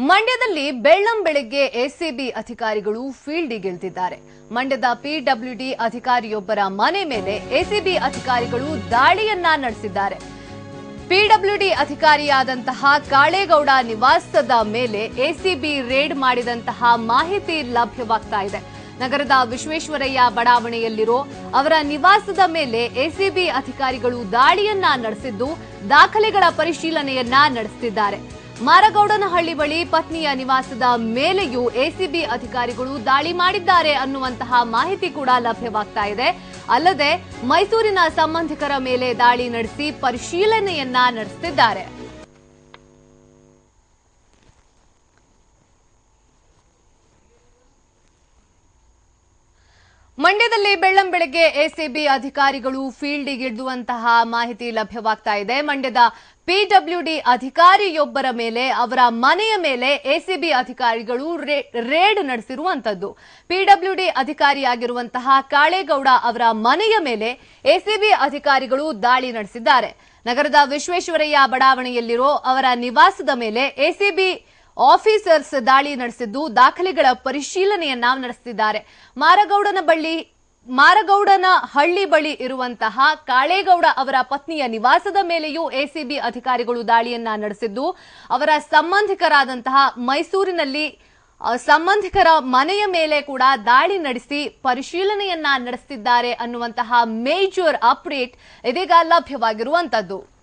ಮಂಡ್ಯದಲ್ಲಿ ಬೆಳ್ಳಂಬೆಳಗ್ಗೆ ಎಸಿಬಿ ಅಧಿಕಾರಿಗಳು ಫೀಲ್ಡ್ಗಿಳಿದಿದ್ದಾರೆ. ಮಂಡ್ಯದ ಪಿಡಬ್ಲ್ಯೂಡಿ ಅಧಿಕಾರಿಯೊಬ್ಬರ ಮನೆ ಮೇಲೆ ಎಸಿಬಿ ಅಧಿಕಾರಿಗಳು ದಾಳಿಯನ್ನ ನಡೆಸಿದ್ದಾರೆ. ಪಿಡಬ್ಲ್ಯೂಡಿ ಅಧಿಕಾರಿಯಾದಂತಹ ಕಾಳೇಗೌಡ ನಿವಾಸದ ಮೇಲೆ ಎಸಿಬಿ ರೇಡ್ ಮಾಡಿದಂತಹ ಮಾಹಿತಿ ಲಭ್ಯವಾಗ್ತಾ ಇದೆ. ನಗರದ ವಿಶ್ವೇಶ್ವರಯ್ಯ ಬಡಾವಣೆಯಲ್ಲಿರೋ ಅವರ ನಿವಾಸದ ಮೇಲೆ ಎಸಿಬಿ ಅಧಿಕಾರಿಗಳು ದಾಳಿಯನ್ನ ನಡೆಸಿದ್ದು ದಾಖಲೆಗಳ ಪರಿಶೀಲನೆಯನ್ನ ನಡೆಸುತ್ತಿದ್ದಾರೆ. ಮಾರಗೌಡನಹಳ್ಳಿ ಬಳಿ ಪತ್ನಿಯ ನಿವಾಸದ ಮೇಲೆಯೂ ಎಸಿಬಿ ಅಧಿಕಾರಿಗಳು ದಾಳಿ ಮಾಡಿದ್ದಾರೆ ಅನ್ನುವಂತಹ ಮಾಹಿತಿ ಕೂಡ ಲಭ್ಯವಾಗ್ತಾ ಇದೆ. ಅಲ್ಲದೆ ಮೈಸೂರಿನ ಸಂಬಂಧಿಕರ ಮೇಲೆ ದಾಳಿ ನಡೆಸಿ ಪರಿಶೀಲನೆಯನ್ನ ನಡೆಸುತ್ತಿದ್ದಾರೆ. ಮಂಡ್ಯದಲ್ಲಿ ಬೆಳ್ಳಂಬೆಳಗ್ಗೆ ಎಸಿಬಿ ಅಧಿಕಾರಿಗಳು ಫೀಲ್ಡ್ಗಿಳಿದುವಂತಹ ಮಾಹಿತಿ ಲಭ್ಯವಾಗ್ತಾ ಇದೆ. ಮಂಡ್ಯದ ಪಿಡಬ್ಲ್ಯೂಡಿ ಅಧಿಕಾರಿಯೊಬ್ಬರ ಮೇಲೆ, ಅವರ ಮನೆಯ ಮೇಲೆ ಎಸಿಬಿ ಅಧಿಕಾರಿಗಳು ರೇಡ್ ನಡೆಸಿರುವಂತದ್ದು. ಪಿಡಬ್ಲ್ಯೂಡಿ ಅಧಿಕಾರಿಯಾಗಿರುವಂತಹ ಕಾಳೇಗೌಡ ಅವರ ಮನೆಯ ಮೇಲೆ ಎಸಿಬಿ ಅಧಿಕಾರಿಗಳು ದಾಳಿ ನಡೆಸಿದ್ದಾರೆ. ನಗರದ ವಿಶ್ವೇಶ್ವರಯ್ಯ ಬಡಾವಣೆಯಲ್ಲಿರೋ ಅವರ ನಿವಾಸದ ಮೇಲೆ ಎಸಿಬಿ ಆಫೀಸರ್ಸ್ ದಾಳಿ ನಡೆಸಿದ್ದು ದಾಖಲೆಗಳ ಪರಿಶೀಲನೆಯನ್ನ ನಡೆಸುತ್ತಿದ್ದಾರೆ. ಮಾರಗೌಡನಹಳ್ಳಿ ಬಳಿ ಇರುವಂತಹ ಕಾಳೇಗೌಡ ಅವರ ಪತ್ನಿಯ ನಿವಾಸದ ಮೇಲೆಯೂ ಎಸಿಬಿ ಅಧಿಕಾರಿಗಳು ದಾಳಿಯನ್ನ ನಡೆಸಿದ್ದು ಅವರ ಸಂಬಂಧಿಕರಾದಂತಹ ಮೈಸೂರಿನಲ್ಲಿ ಸಂಬಂಧಿಕರ ಮನೆಯ ಮೇಲೆ ಕೂಡ ದಾಳಿ ನಡೆಸಿ ಪರಿಶೀಲನೆಯನ್ನ ನಡೆಸುತ್ತಿದ್ದಾರೆ ಅನ್ನುವಂತಹ ಮೇಜರ್ ಅಪ್ಡೇಟ್ ಇದೀಗ ಲಭ್ಯವಾಗಿರುವಂತದ್ದು.